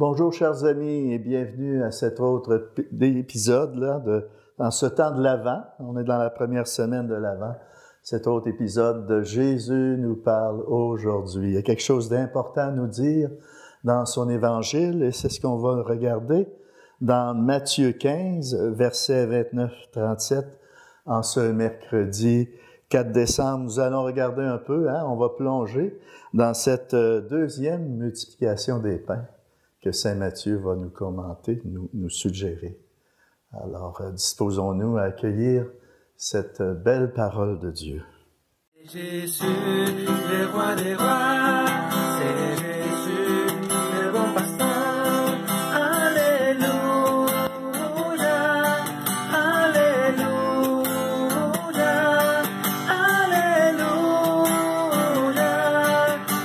Bonjour chers amis et bienvenue à cet autre épisode dans ce temps de l'Avent. On est dans la première semaine de l'Avent. Cet autre épisode de Jésus nous parle aujourd'hui. Il y a quelque chose d'important à nous dire dans son évangile et c'est ce qu'on va regarder dans Matthieu 15, versets 29-37 en ce mercredi 4 décembre. Nous allons regarder un peu, on va plonger dans cette deuxième multiplication des pains que saint Matthieu va nous commenter, nous suggérer. Alors, disposons-nous à accueillir cette belle parole de Dieu. Jésus, le roi des rois, c'est Jésus, le bon pasteur. Alléluia, Alléluia, Alléluia,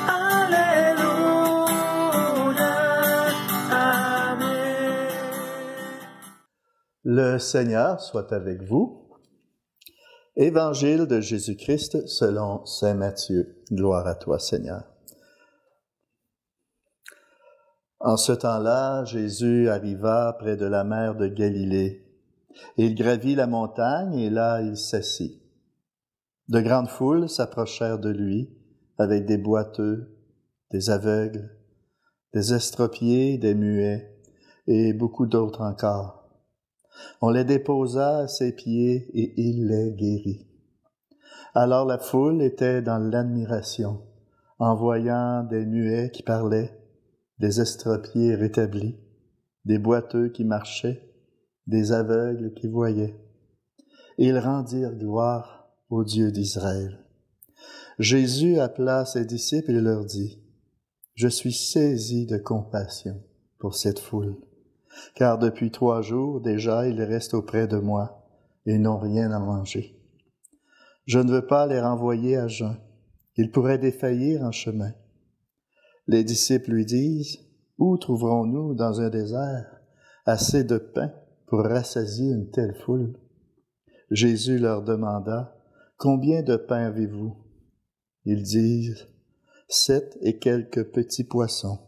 Alléluia, Amen. Le Seigneur soit avec vous. Évangile de Jésus-Christ selon saint Matthieu. Gloire à toi, Seigneur. En ce temps-là, Jésus arriva près de la mer de Galilée. Il gravit la montagne et là il s'assit. De grandes foules s'approchèrent de lui avec des boiteux, des aveugles, des estropiés, des muets et beaucoup d'autres encore. On les déposa à ses pieds et il les guérit. Alors la foule était dans l'admiration, en voyant des muets qui parlaient, des estropiés rétablis, des boiteux qui marchaient, des aveugles qui voyaient. Et ils rendirent gloire au Dieu d'Israël. Jésus appela ses disciples et leur dit, « Je suis saisi de compassion pour cette foule. Car depuis 3 jours déjà, ils restent auprès de moi et n'ont rien à manger. Je ne veux pas les renvoyer à jeun. Ils pourraient défaillir en chemin. » Les disciples lui disent, « Où trouverons-nous dans un désert assez de pain pour rassasier une telle foule? » Jésus leur demanda, « Combien de pain avez-vous? » Ils disent, « 7 et quelques petits poissons. »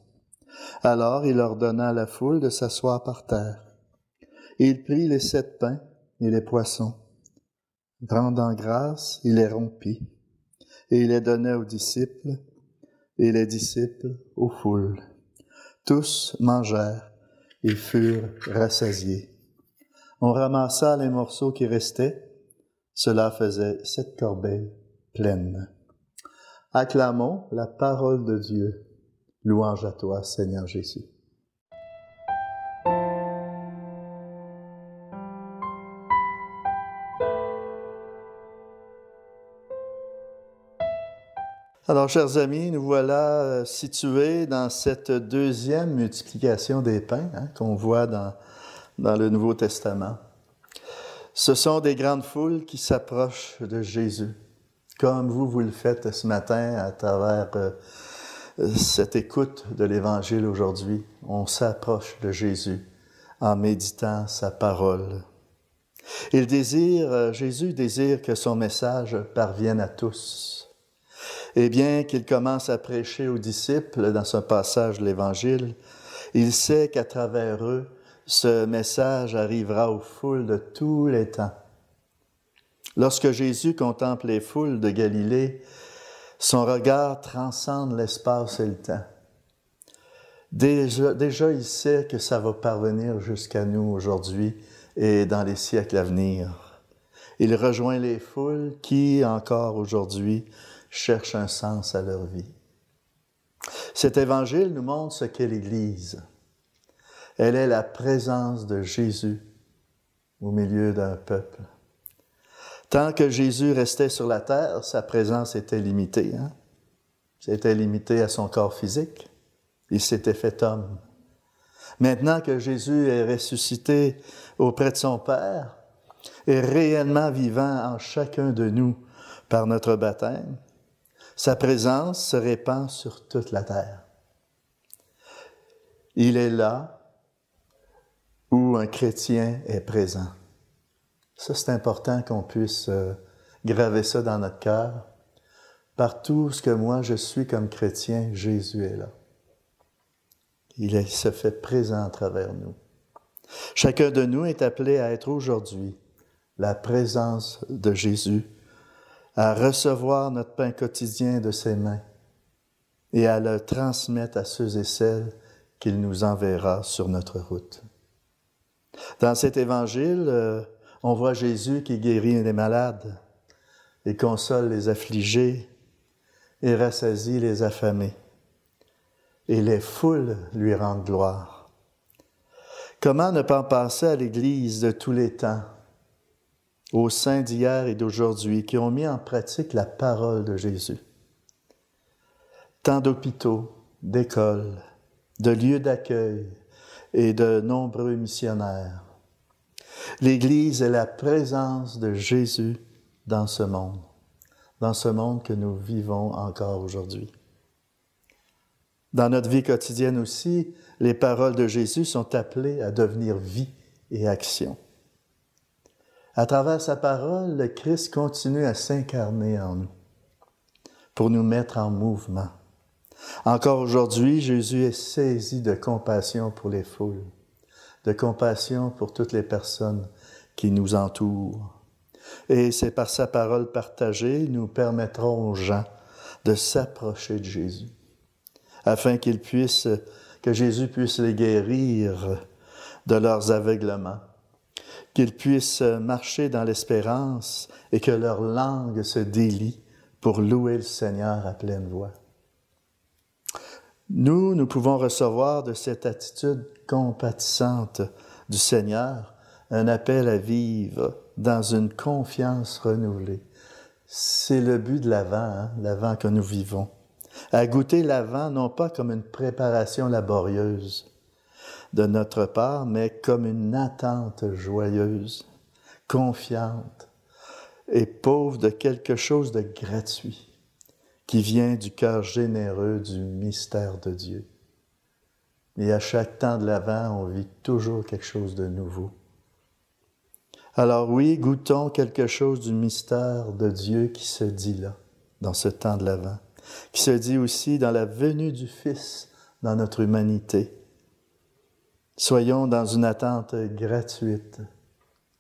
Alors il ordonna à la foule de s'asseoir par terre. Et il prit les 7 pains et les poissons. Rendant grâce, il les rompit, et il les donna aux disciples, et les disciples aux foules. Tous mangèrent et furent rassasiés. On ramassa les morceaux qui restaient, cela faisait 7 corbeilles pleines. Acclamons la parole de Dieu. Louange à toi, Seigneur Jésus. Alors, chers amis, nous voilà situés dans cette deuxième multiplication des pains qu'on voit dans le Nouveau Testament. Ce sont des grandes foules qui s'approchent de Jésus, comme vous le faites ce matin à travers cette écoute de l'Évangile aujourd'hui. On s'approche de Jésus en méditant sa parole. Jésus désire que son message parvienne à tous. Et bien qu'il commence à prêcher aux disciples dans ce passage de l'Évangile, il sait qu'à travers eux, ce message arrivera aux foules de tous les temps. Lorsque Jésus contemple les foules de Galilée, son regard transcende l'espace et le temps. Déjà, il sait que ça va parvenir jusqu'à nous aujourd'hui et dans les siècles à venir. Il rejoint les foules qui, encore aujourd'hui, cherchent un sens à leur vie. Cet évangile nous montre ce qu'est l'Église. Elle est la présence de Jésus au milieu d'un peuple. Tant que Jésus restait sur la terre, sa présence était limitée. C'était limité à son corps physique. Il s'était fait homme. Maintenant que Jésus est ressuscité auprès de son Père, est réellement vivant en chacun de nous par notre baptême, sa présence se répand sur toute la terre. Il est là où un chrétien est présent. Ça, c'est important qu'on puisse graver ça dans notre cœur. Partout ce que moi je suis comme chrétien, Jésus est là. Il se fait présent à travers nous. Chacun de nous est appelé à être aujourd'hui la présence de Jésus, à recevoir notre pain quotidien de ses mains et à le transmettre à ceux et celles qu'il nous enverra sur notre route. Dans cet évangile, on voit Jésus qui guérit les malades et console les affligés et rassasie les affamés. Et les foules lui rendent gloire. Comment ne pas penser à l'Église de tous les temps, aux saints d'hier et d'aujourd'hui qui ont mis en pratique la parole de Jésus. Tant d'hôpitaux, d'écoles, de lieux d'accueil et de nombreux missionnaires. L'Église est la présence de Jésus dans ce monde que nous vivons encore aujourd'hui. Dans notre vie quotidienne aussi, les paroles de Jésus sont appelées à devenir vie et action. À travers sa parole, le Christ continue à s'incarner en nous pour nous mettre en mouvement. Encore aujourd'hui, Jésus est saisi de compassion pour les foules, de compassion pour toutes les personnes qui nous entourent. Et c'est par sa parole partagée, nous permettrons aux gens de s'approcher de Jésus, afin que Jésus puisse les guérir de leurs aveuglements, qu'ils puissent marcher dans l'espérance et que leur langue se délie pour louer le Seigneur à pleine voix. Nous pouvons recevoir de cette attitude compatissante du Seigneur un appel à vivre dans une confiance renouvelée. C'est le but de l'Avent que nous vivons. À goûter l'Avent non pas comme une préparation laborieuse de notre part, mais comme une attente joyeuse, confiante et pauvre de quelque chose de gratuit qui vient du cœur généreux du mystère de Dieu. Et à chaque temps de l'Avent, on vit toujours quelque chose de nouveau. Alors oui, goûtons quelque chose du mystère de Dieu qui se dit là, dans ce temps de l'Avent, qui se dit aussi dans la venue du Fils dans notre humanité. Soyons dans une attente gratuite,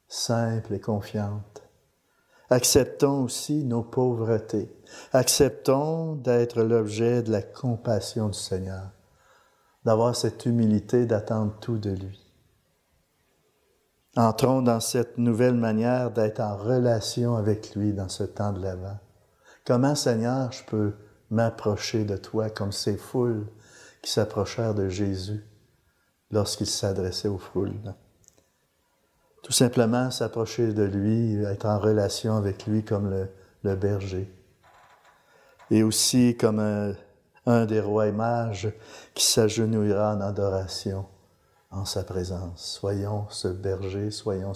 simple et confiante. Acceptons aussi nos pauvretés. Acceptons d'être l'objet de la compassion du Seigneur, d'avoir cette humilité d'attendre tout de lui. Entrons dans cette nouvelle manière d'être en relation avec lui dans ce temps de l'Avent. Comment, Seigneur, je peux m'approcher de toi comme ces foules qui s'approchèrent de Jésus lorsqu'il s'adressait aux foules? Tout simplement s'approcher de lui, être en relation avec lui comme le berger. Et aussi comme un des rois et mages qui s'agenouillera en adoration en sa présence. Soyons ce berger, soyons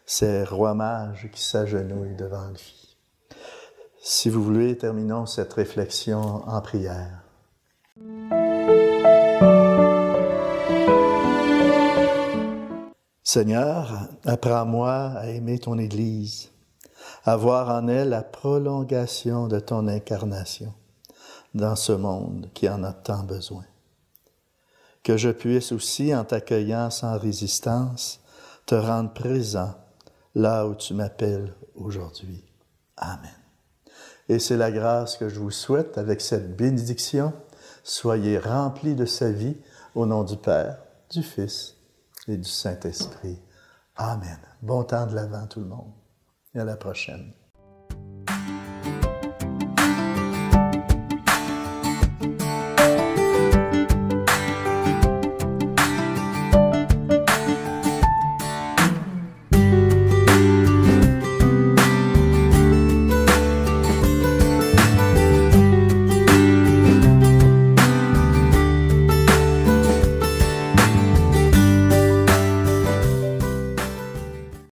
ces rois mages qui s'agenouillent devant lui. Si vous voulez, terminons cette réflexion en prière. Seigneur, apprends-moi à aimer ton Église, à voir en elle la prolongation de ton incarnation dans ce monde qui en a tant besoin. Que je puisse aussi, en t'accueillant sans résistance, te rendre présent là où tu m'appelles aujourd'hui. Amen. Et c'est la grâce que je vous souhaite avec cette bénédiction. Soyez remplis de sa vie au nom du Père, du Fils et du Saint-Esprit. Amen. Bon temps de l'Avent tout le monde. Et à la prochaine.